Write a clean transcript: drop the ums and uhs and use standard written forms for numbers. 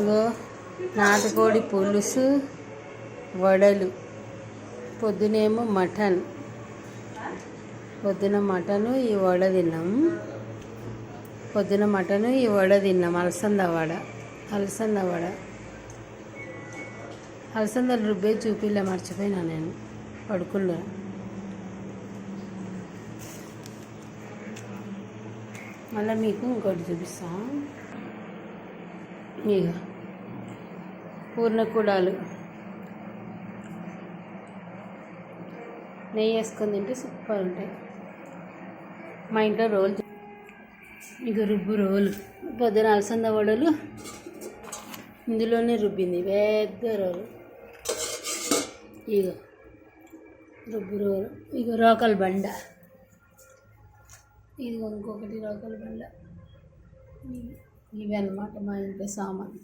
ఇగో నాటుకోడి పులుసు, వడలు. పొద్దునేమో పొద్దున మటను, ఈ వడ తిన్నాం. అలసంద వడ. అలసందలు రుబ్బే చూపిలా, మర్చిపోయినా నేను, పడుకున్నా. మళ్ళీ మీకు ఇంకోటి చూపిస్తా. ఇక పూర్ణకూడాలు నెయ్యి వేసుకొని తింటే సూపర్ ఉంటాయి. మా ఇంట్లో రోలు, ఇక రుబ్బు రోలు. పొద్దున అలసంద వడలు ఇందులోనే రుబ్బింది, పెద్ద రోలు. ఇక రుబ్బు రోలు. ఇక రోకల్ బండ, ఇది ఇంకొకటి రోకల్ బండ. ఇవి అన్నమాట మా ఇంట్లో సామాన్.